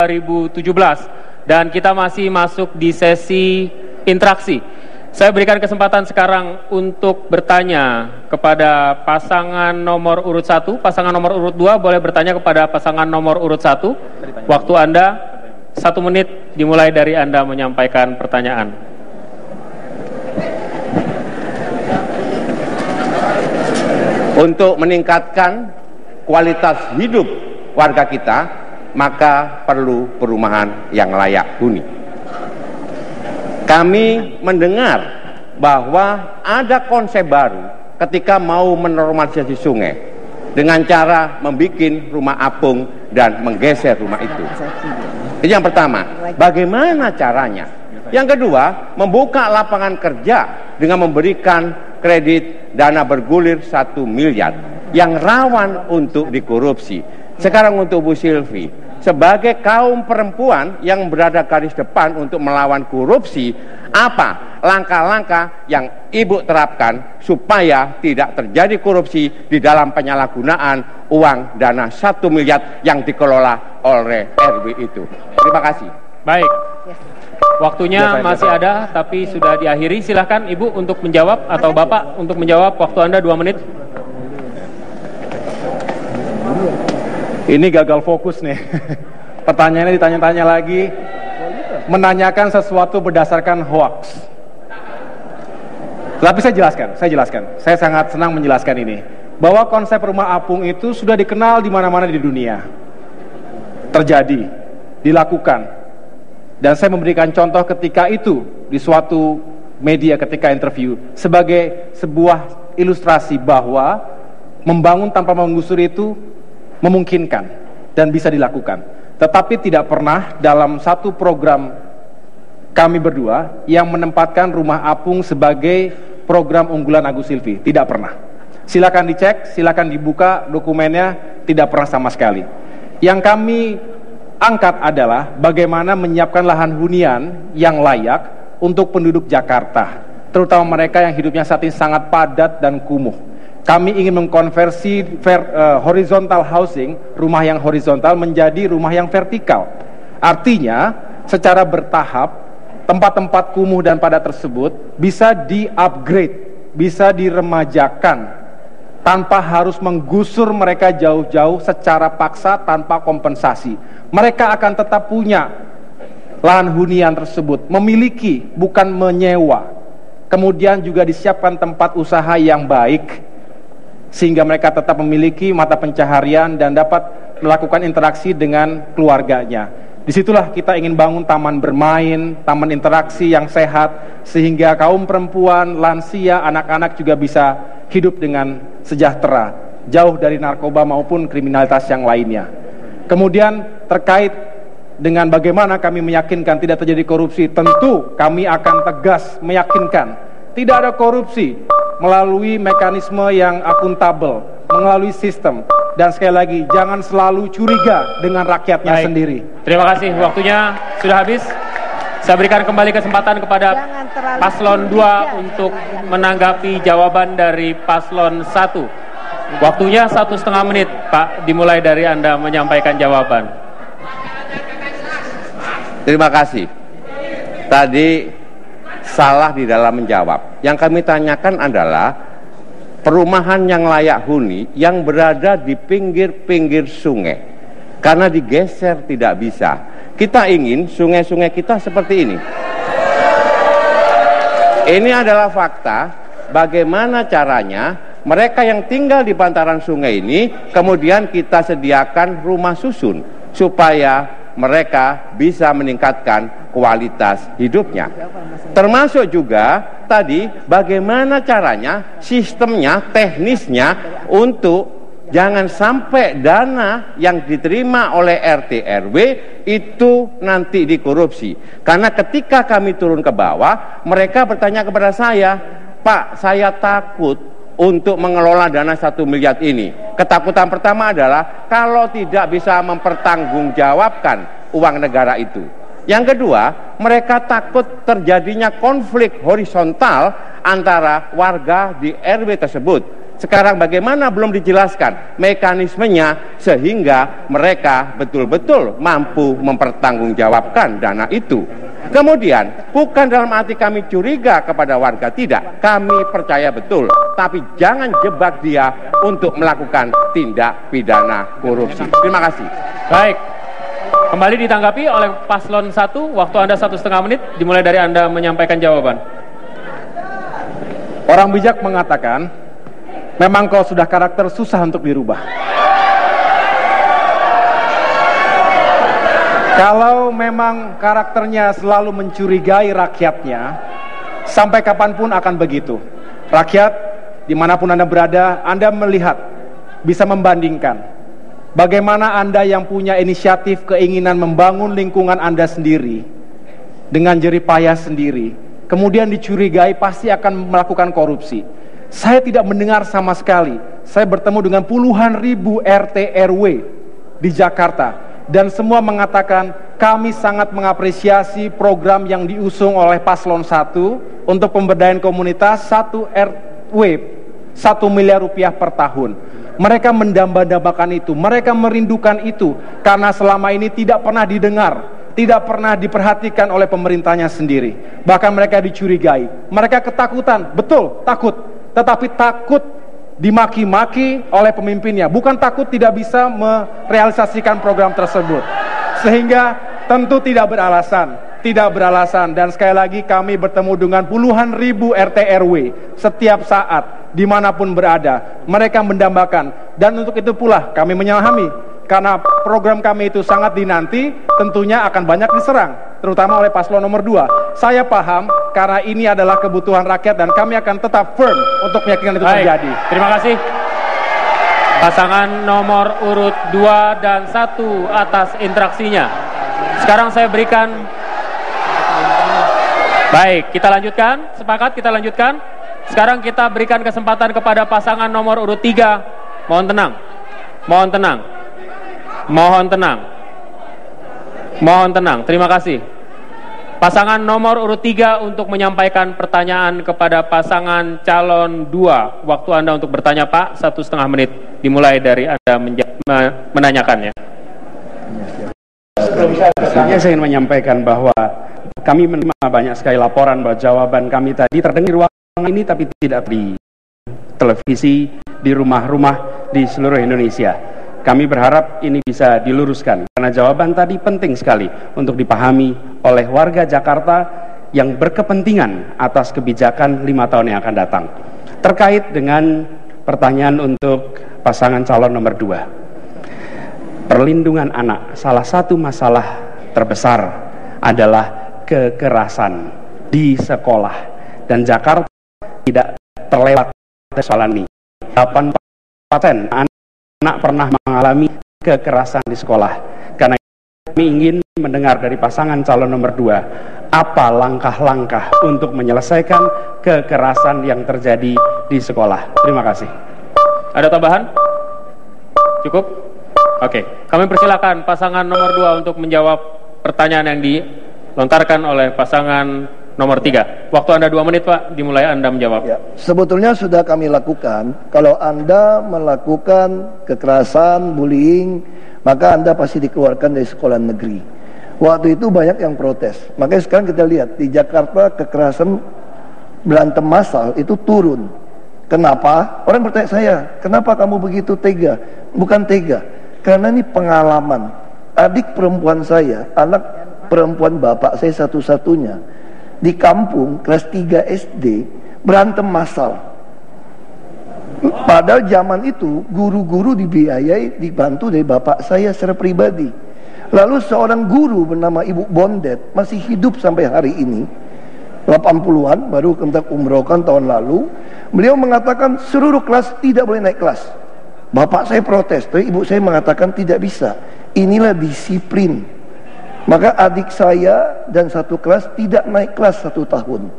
2017 dan kita masih masuk di sesi interaksi. Saya berikan kesempatan sekarang untuk bertanya kepada pasangan nomor urut 1, pasangan nomor urut 2 boleh bertanya kepada pasangan nomor urut 1. Waktu Anda 1 menit dimulai dari Anda menyampaikan pertanyaan. Untuk meningkatkan kualitas hidup warga kita, maka perlu perumahan yang layak huni. Kami mendengar bahwa ada konsep baru ketika mau menormalisasi sungai dengan cara membuat rumah apung dan menggeser rumah itu. Itu yang pertama. Bagaimana caranya? Yang kedua, membuka lapangan kerja dengan memberikan kredit dana bergulir 1 miliar yang rawan untuk dikorupsi. Sekarang untuk Bu Silvi, sebagai kaum perempuan yang berada garis depan untuk melawan korupsi, apa langkah-langkah yang Ibu terapkan supaya tidak terjadi korupsi di dalam penyalahgunaan uang dana 1 miliar yang dikelola oleh RW itu? Terima kasih. Baik, waktunya masih ada tapi sudah diakhiri. Silahkan Ibu untuk menjawab atau Bapak untuk menjawab. Waktu Anda 2 menit. Ini gagal fokus nih. Pertanyaannya ditanya-tanya lagi, menanyakan sesuatu berdasarkan hoax. Tapi saya jelaskan. Saya sangat senang menjelaskan ini. Bahwa konsep rumah apung itu sudah dikenal di mana-mana di dunia. Terjadi, dilakukan. Dan saya memberikan contoh ketika itu di suatu media ketika interview sebagai sebuah ilustrasi bahwa membangun tanpa menggusur itu memungkinkan dan bisa dilakukan. Tetapi tidak pernah dalam satu program kami berdua yang menempatkan rumah apung sebagai program unggulan Agus Silvi. Tidak pernah. Silakan dicek, silakan dibuka dokumennya, tidak pernah sama sekali. Yang kami angkat adalah bagaimana menyiapkan lahan hunian yang layak untuk penduduk Jakarta, terutama mereka yang hidupnya saat ini sangat padat dan kumuh. Kami ingin mengkonversi horizontal housing, rumah yang horizontal menjadi rumah yang vertikal. Artinya, secara bertahap, tempat-tempat kumuh dan padat tersebut bisa di-upgrade, bisa diremajakan, tanpa harus menggusur mereka jauh-jauh secara paksa tanpa kompensasi. Mereka akan tetap punya lahan hunian tersebut, memiliki, bukan menyewa. Kemudian juga disiapkan tempat usaha yang baik, sehingga mereka tetap memiliki mata pencaharian dan dapat melakukan interaksi dengan keluarganya. Disitulah kita ingin bangun taman bermain, taman interaksi yang sehat, sehingga kaum perempuan, lansia, anak-anak juga bisa hidup dengan sejahtera, jauh dari narkoba maupun kriminalitas yang lainnya. Kemudian terkait dengan bagaimana kami meyakinkan tidak terjadi korupsi, tentu kami akan tegas meyakinkan tidak ada korupsi melalui mekanisme yang akuntabel, melalui sistem. Dan sekali lagi, jangan selalu curiga dengan rakyatnya sendiri. Terima kasih, waktunya sudah habis. Saya berikan kembali kesempatan kepada Paslon 2 untuk menanggapi jawaban dari Paslon 1. Waktunya 1,5 menit, Pak, dimulai dari Anda menyampaikan jawaban. Terima kasih. Tadi salah di dalam menjawab. Yang kami tanyakan adalah perumahan yang layak huni yang berada di pinggir-pinggir sungai. Karena digeser tidak bisa. Kita ingin sungai-sungai kita seperti ini. Ini adalah fakta. Bagaimana caranya mereka yang tinggal di bantaran sungai ini kemudian kita sediakan rumah susun supaya mereka bisa meningkatkan kualitas hidupnya. Termasuk juga tadi bagaimana caranya, sistemnya, teknisnya untuk jangan sampai dana yang diterima oleh RT RW itu nanti dikorupsi. Karena ketika kami turun ke bawah, mereka bertanya kepada saya, "Pak, saya takut untuk mengelola dana 1 miliar ini." Ketakutan pertama adalah kalau tidak bisa mempertanggungjawabkan uang negara itu. Yang kedua, mereka takut terjadinya konflik horizontal antara warga di RW tersebut. Sekarang bagaimana belum dijelaskan mekanismenya sehingga mereka betul-betul mampu mempertanggungjawabkan dana itu. Kemudian, bukan dalam arti kami curiga kepada warga, tidak. Kami percaya betul, tapi jangan jebak dia untuk melakukan tindak pidana korupsi. Terima kasih. Baik. Kembali ditanggapi oleh paslon 1, waktu Anda 1,5 menit, dimulai dari Anda menyampaikan jawaban. Orang bijak mengatakan, memang kau sudah karakter susah untuk dirubah. Kalau memang karakternya selalu mencurigai rakyatnya, sampai kapanpun akan begitu. Rakyat, dimanapun Anda berada, Anda melihat, bisa membandingkan bagaimana Anda yang punya inisiatif, keinginan membangun lingkungan Anda sendiri, dengan jerih payah sendiri, kemudian dicurigai pasti akan melakukan korupsi. Saya tidak mendengar sama sekali. Saya bertemu dengan puluhan ribu RT RW di Jakarta, dan semua mengatakan kami sangat mengapresiasi program yang diusung oleh paslon 1 untuk pemberdayaan komunitas. 1 RW 1 miliar rupiah per tahun. Mereka mendamba-dambakan itu, mereka merindukan itu, karena selama ini tidak pernah didengar, tidak pernah diperhatikan oleh pemerintahnya sendiri. Bahkan mereka dicurigai, mereka ketakutan, betul takut, tetapi takut dimaki-maki oleh pemimpinnya, bukan takut tidak bisa merealisasikan program tersebut. Sehingga tentu tidak beralasan, dan sekali lagi kami bertemu dengan puluhan ribu RT RW setiap saat, dimanapun berada, mereka mendambakan, dan untuk itu pula kami menyelami, karena program kami itu sangat dinanti, tentunya akan banyak diserang, terutama oleh paslon nomor 2. Saya paham, karena ini adalah kebutuhan rakyat, dan kami akan tetap firm untuk meyakinkan itu terjadi. Terima kasih. Pasangan nomor urut 2 dan 1 atas interaksinya. Sekarang saya berikan. Baik, kita lanjutkan. Sepakat kita lanjutkan. Sekarang kita berikan kesempatan kepada pasangan nomor urut 3. Mohon tenang. Mohon tenang. Mohon tenang. Mohon tenang. Terima kasih. Pasangan nomor urut 3 untuk menyampaikan pertanyaan kepada pasangan calon 2. Waktu Anda untuk bertanya, Pak, 1,5 menit. Dimulai dari Anda menanyakannya. Saya ingin menyampaikan bahwa kami menerima banyak sekali laporan bahwa jawaban kami tadi terdengar di ruangan ini, tapi tidak di televisi, di rumah-rumah di seluruh Indonesia. Kami berharap ini bisa diluruskan, karena jawaban tadi penting sekali untuk dipahami oleh warga Jakarta yang berkepentingan atas kebijakan 5 tahun yang akan datang. Terkait dengan pertanyaan untuk pasangan calon nomor 2, perlindungan anak, salah satu masalah terbesar adalah kekerasan di sekolah, dan Jakarta tidak terlewat persoalan ini. 8% anak pernah mengalami kekerasan di sekolah. Karena kami ingin mendengar dari pasangan calon nomor 2, apa langkah-langkah untuk menyelesaikan kekerasan yang terjadi di sekolah. Terima kasih. Ada tambahan? Cukup? Oke, kami persilakan pasangan nomor 2 untuk menjawab pertanyaan yang dilontarkan oleh pasangan nomor 3. Waktu Anda 2 menit, Pak, dimulai Anda menjawab. Ya, sebetulnya sudah kami lakukan. Kalau Anda melakukan kekerasan, bullying, maka Anda pasti dikeluarkan dari sekolah negeri. Waktu itu banyak yang protes. Makanya sekarang kita lihat di Jakarta kekerasan berantem massal itu turun. Kenapa? Orang bertanya saya, kenapa kamu begitu tega? Bukan tega, karena ini pengalaman. Adik perempuan saya, anak perempuan bapak saya satu-satunya, di kampung kelas 3 SD berantem massal. Padahal zaman itu guru-guru dibiayai, dibantu dari bapak saya secara pribadi. Lalu seorang guru bernama Ibu Bondet masih hidup sampai hari ini, 80-an, baru kita umrohkan tahun lalu. Beliau mengatakan seluruh kelas tidak boleh naik kelas. Bapak saya protes, tapi ibu saya mengatakan tidak bisa. Inilah disiplin. Maka adik saya dan satu kelas tidak naik kelas 1 tahun.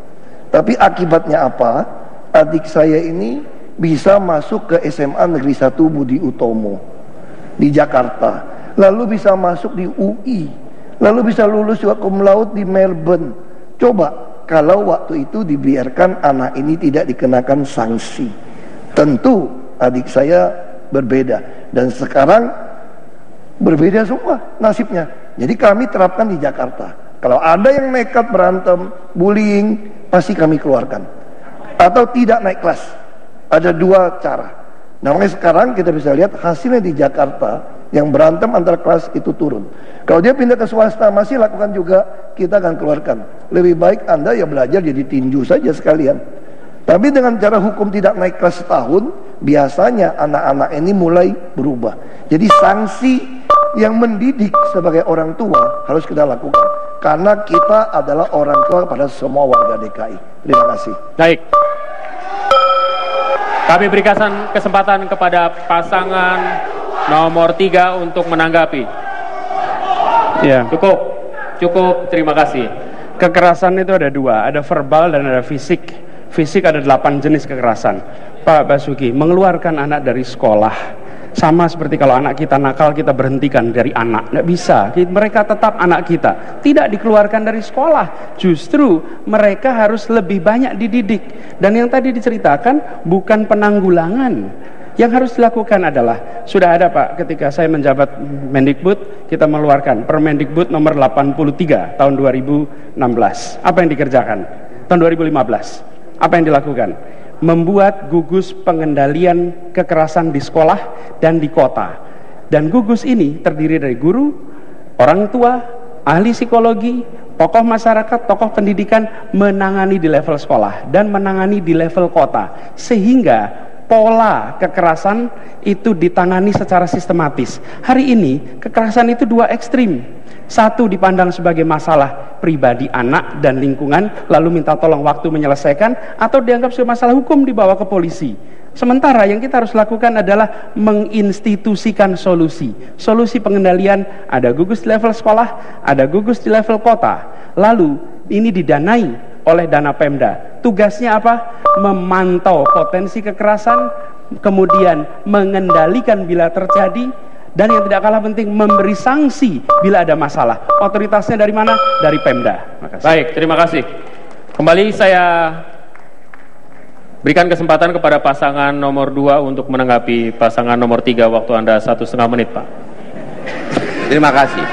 Tapi akibatnya apa? Adik saya ini bisa masuk ke SMA Negeri 1 Budi Utomo di Jakarta, lalu bisa masuk di UI, lalu bisa lulus juga cum laude di Melbourne. Coba kalau waktu itu dibiarkan anak ini tidak dikenakan sanksi, Tentu adik saya berbeda, dan sekarang berbeda semua nasibnya. Jadi kami terapkan di Jakarta. Kalau ada yang nekat berantem, bullying, pasti kami keluarkan. Atau tidak naik kelas. Ada dua cara. Namanya sekarang kita bisa lihat hasilnya di Jakarta, yang berantem antar kelas itu turun. Kalau dia pindah ke swasta masih lakukan juga, kita akan keluarkan. Lebih baik Anda ya belajar jadi tinju saja sekalian. Tapi dengan cara hukum tidak naik kelas setahun, biasanya anak-anak ini mulai berubah. Jadi sanksi yang mendidik sebagai orang tua harus kita lakukan. Karena kita adalah orang tua pada semua warga DKI. Terima kasih. Baik. Kami berikan kesempatan kepada pasangan nomor 3 untuk menanggapi. Ya. Cukup, terima kasih. Kekerasan itu ada dua, ada verbal dan ada fisik. Fisik ada 8 jenis kekerasan. Pak Basuki, mengeluarkan anak dari sekolah sama seperti kalau anak kita nakal kita berhentikan dari anak. Nggak bisa, mereka tetap anak kita. Tidak dikeluarkan dari sekolah, justru mereka harus lebih banyak dididik. Dan yang tadi diceritakan bukan penanggulangan. Yang harus dilakukan adalah, sudah ada Pak, ketika saya menjabat Mendikbud, kita mengeluarkan Permendikbud nomor 83 tahun 2016. Apa yang dikerjakan? Tahun 2015. Apa yang dilakukan? Membuat gugus pengendalian kekerasan di sekolah dan di kota. Dan gugus ini terdiri dari guru, orang tua, ahli psikologi, tokoh masyarakat, tokoh pendidikan, menangani di level sekolah dan menangani di level kota, sehingga pola kekerasan itu ditangani secara sistematis. Hari ini kekerasan itu dua ekstrim. Satu dipandang sebagai masalah pribadi anak dan lingkungan, lalu minta tolong waktu menyelesaikan, atau dianggap sebagai masalah hukum dibawa ke polisi. Sementara yang kita harus lakukan adalah menginstitusikan solusi. Solusi pengendalian, ada gugus di level sekolah, ada gugus di level kota. Lalu ini didanai oleh dana Pemda. Tugasnya apa? Memantau potensi kekerasan, kemudian mengendalikan bila terjadi, dan yang tidak kalah penting memberi sanksi bila ada masalah. Otoritasnya dari mana? Dari Pemda. Makasih. Baik, terima kasih. Kembali saya berikan kesempatan kepada pasangan nomor 2 untuk menanggapi pasangan nomor 3. Waktu Anda 1,5 menit, Pak. Terima kasih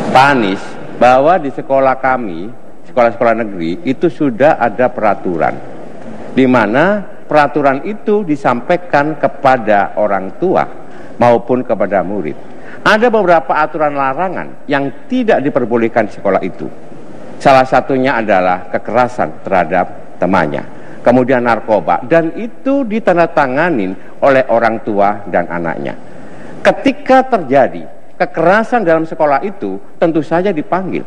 Pak Anies, bahwa di sekolah kami, sekolah-sekolah negeri, itu sudah ada peraturan, di mana peraturan itu disampaikan kepada orang tua maupun kepada murid. Ada beberapa aturan larangan yang tidak diperbolehkan di sekolah itu. Salah satunya adalah kekerasan terhadap temannya, kemudian narkoba, dan itu ditandatanganin oleh orang tua dan anaknya. Ketika terjadi kekerasan dalam sekolah itu, tentu saja dipanggil,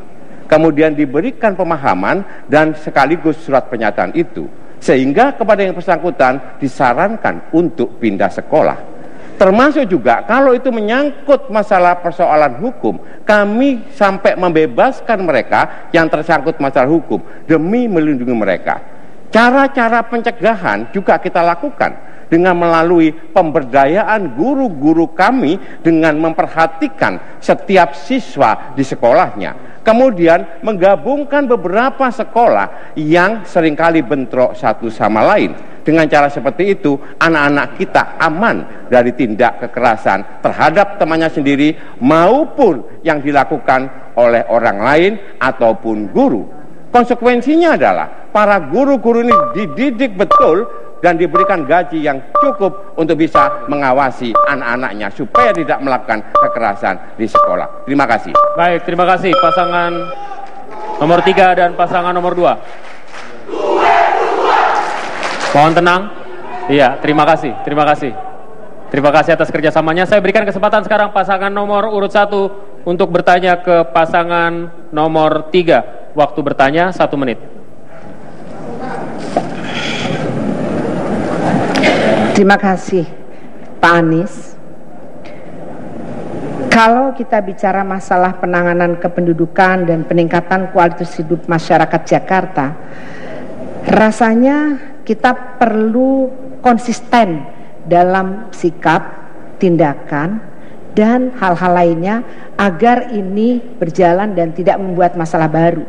kemudian diberikan pemahaman dan sekaligus surat pernyataan itu, sehingga kepada yang bersangkutan disarankan untuk pindah sekolah. Termasuk juga kalau itu menyangkut masalah persoalan hukum, kami sampai membebaskan mereka yang tersangkut masalah hukum demi melindungi mereka. Cara-cara pencegahan juga kita lakukan dengan melalui pemberdayaan guru-guru kami dengan memperhatikan setiap siswa di sekolahnya. Kemudian menggabungkan beberapa sekolah yang seringkali bentrok satu sama lain. Dengan cara seperti itu, anak-anak kita aman dari tindak kekerasan terhadap temannya sendiri maupun yang dilakukan oleh orang lain ataupun guru. Konsekuensinya adalah para guru-guru ini dididik betul dan diberikan gaji yang cukup untuk bisa mengawasi anak-anaknya supaya tidak melakukan kekerasan di sekolah. Terima kasih. Baik, terima kasih pasangan nomor 3 dan pasangan nomor 2. Mohon tenang. Iya, terima kasih. Terima kasih atas kerjasamanya. Saya berikan kesempatan sekarang pasangan nomor urut 1 untuk bertanya ke pasangan nomor 3. Waktu bertanya 1 menit. Terima kasih Pak Anies. Kalau kita bicara masalah penanganan kependudukan dan peningkatan kualitas hidup masyarakat Jakarta, rasanya kita perlu konsisten dalam sikap, tindakan, dan hal-hal lainnya agar ini berjalan dan tidak membuat masalah baru.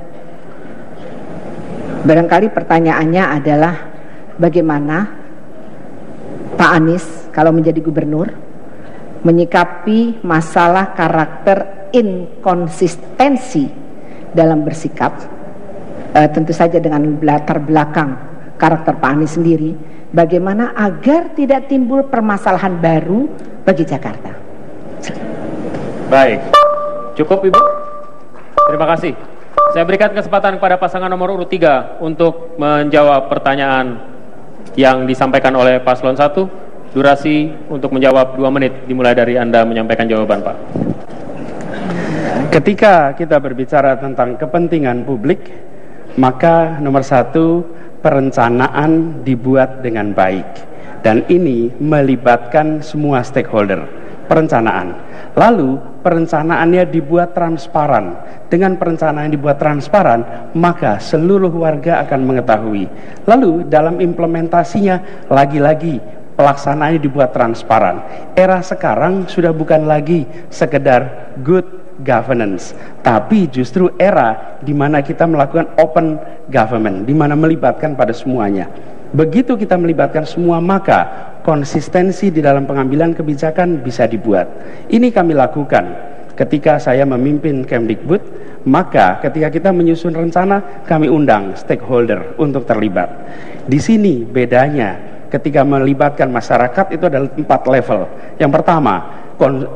Barangkali pertanyaannya adalah bagaimana Pak Anies kalau menjadi gubernur menyikapi masalah karakter inkonsistensi dalam bersikap, tentu saja dengan latar belakang karakter Pak Anies sendiri, bagaimana agar tidak timbul permasalahan baru bagi Jakarta. Baik, cukup Ibu. Terima kasih. Saya berikan kesempatan kepada pasangan nomor urut 3 untuk menjawab pertanyaan yang disampaikan oleh paslon 1. Durasi untuk menjawab 2 menit, dimulai dari Anda menyampaikan jawaban, Pak. Ketika kita berbicara tentang kepentingan publik, maka nomor 1, perencanaan dibuat dengan baik. Dan ini melibatkan semua stakeholder, perencanaan. Lalu perencanaannya dibuat transparan. Dengan perencanaan yang dibuat transparan, maka seluruh warga akan mengetahui. Lalu dalam implementasinya, lagi-lagi pelaksanaannya dibuat transparan. Era sekarang sudah bukan lagi sekedar good governance, tapi justru era di mana kita melakukan open government, di mana melibatkan pada semuanya. Begitu kita melibatkan semua, maka konsistensi di dalam pengambilan kebijakan bisa dibuat. Ini kami lakukan ketika saya memimpin Kemdikbud, maka ketika kita menyusun rencana, kami undang stakeholder untuk terlibat. Di sini bedanya ketika melibatkan masyarakat itu adalah 4 level. Yang pertama,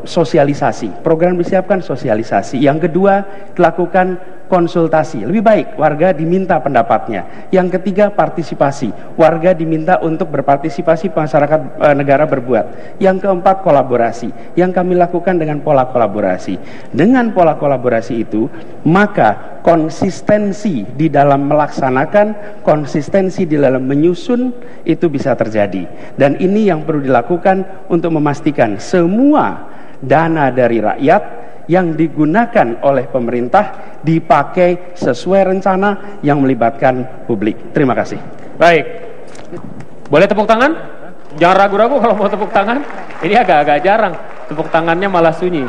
sosialisasi, program disiapkan sosialisasi. Yang kedua, dilakukan konsultasi, lebih baik warga diminta pendapatnya. Yang ketiga, partisipasi, warga diminta untuk berpartisipasi, masyarakat negara berbuat. Yang keempat, kolaborasi, yang kami lakukan dengan pola kolaborasi. Dengan pola kolaborasi itu, maka konsistensi di dalam melaksanakan, konsistensi di dalam menyusun itu bisa terjadi. Dan ini yang perlu dilakukan untuk memastikan semua dana dari rakyat yang digunakan oleh pemerintah dipakai sesuai rencana yang melibatkan publik. Terima kasih. Baik. Boleh tepuk tangan? Jangan ragu-ragu kalau mau tepuk tangan. Ini agak-agak jarang. Tepuk tangannya malah sunyi.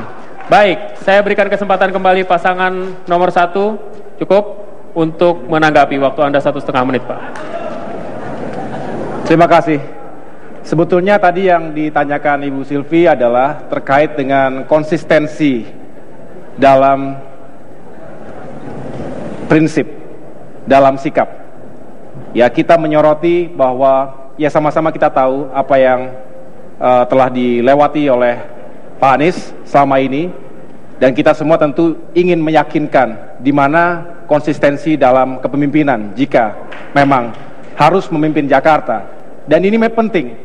Baik, saya berikan kesempatan kembali pasangan nomor 1. Cukup untuk menanggapi. Waktu Anda 1,5 menit, Pak. Terima kasih. Sebetulnya tadi yang ditanyakan Ibu Silvi adalah terkait dengan konsistensi dalam prinsip, dalam sikap. Ya, kita menyoroti bahwa ya sama-sama kita tahu apa yang telah dilewati oleh Pak Anies selama ini, dan kita semua tentu ingin meyakinkan di mana konsistensi dalam kepemimpinan jika memang harus memimpin Jakarta. Dan ini penting.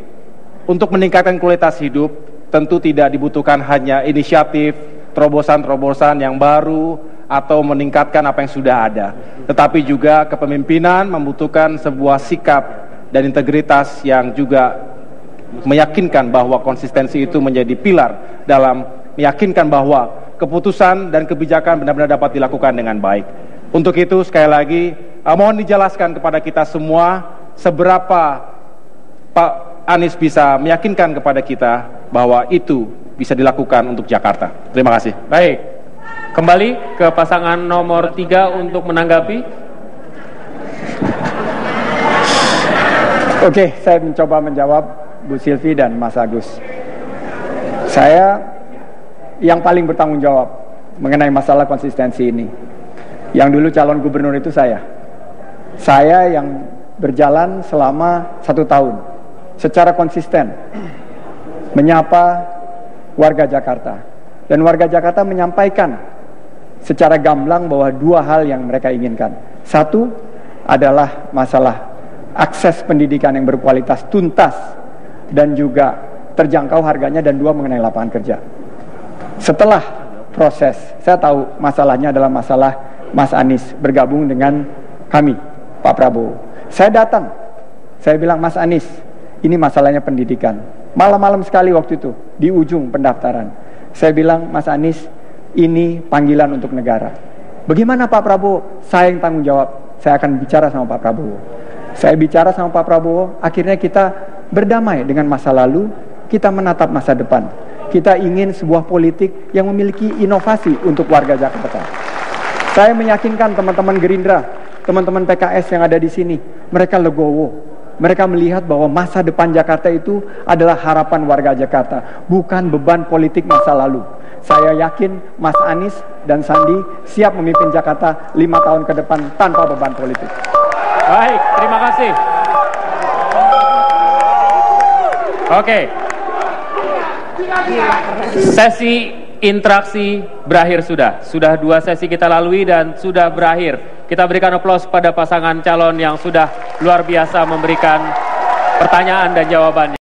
Untuk meningkatkan kualitas hidup, tentu tidak dibutuhkan hanya inisiatif, terobosan-terobosan yang baru, atau meningkatkan apa yang sudah ada. Tetapi juga kepemimpinan membutuhkan sebuah sikap dan integritas yang juga meyakinkan bahwa konsistensi itu menjadi pilar dalam meyakinkan bahwa keputusan dan kebijakan benar-benar dapat dilakukan dengan baik. Untuk itu, sekali lagi, mohon dijelaskan kepada kita semua seberapa Pak Anies bisa meyakinkan kepada kita bahwa itu bisa dilakukan untuk Jakarta. Terima kasih. Baik, kembali ke pasangan nomor 3 untuk menanggapi. Oke, saya mencoba menjawab Bu Silvi dan Mas Agus. Saya yang paling bertanggung jawab mengenai masalah konsistensi ini. Yang dulu calon gubernur itu saya. Saya yang berjalan selama 1 tahun secara konsisten menyapa warga Jakarta, dan warga Jakarta menyampaikan secara gamblang bahwa 2 hal yang mereka inginkan. 1 adalah masalah akses pendidikan yang berkualitas, tuntas, dan juga terjangkau harganya, dan 2 mengenai lapangan kerja. Setelah proses, saya tahu masalahnya adalah masalah Mas Anies bergabung dengan kami, Pak Prabowo. Saya datang, saya bilang, Mas Anies, ini masalahnya pendidikan. Malam-malam sekali waktu itu, di ujung pendaftaran, saya bilang, Mas Anies, ini panggilan untuk negara. Bagaimana Pak Prabowo? Saya yang tanggung jawab. Saya akan bicara sama Pak Prabowo. Saya bicara sama Pak Prabowo, akhirnya kita berdamai dengan masa lalu, kita menatap masa depan. Kita ingin sebuah politik yang memiliki inovasi untuk warga Jakarta. Saya meyakinkan teman-teman Gerindra, teman-teman PKS yang ada di sini, mereka legowo. Mereka melihat bahwa masa depan Jakarta itu adalah harapan warga Jakarta, bukan beban politik masa lalu. Saya yakin Mas Anies dan Sandi siap memimpin Jakarta 5 tahun ke depan tanpa beban politik. Baik, terima kasih. Oke. Sesi interaksi berakhir sudah. Sudah 2 sesi kita lalui dan sudah berakhir. Kita berikan aplaus pada pasangan calon yang sudah luar biasa memberikan pertanyaan dan jawabannya.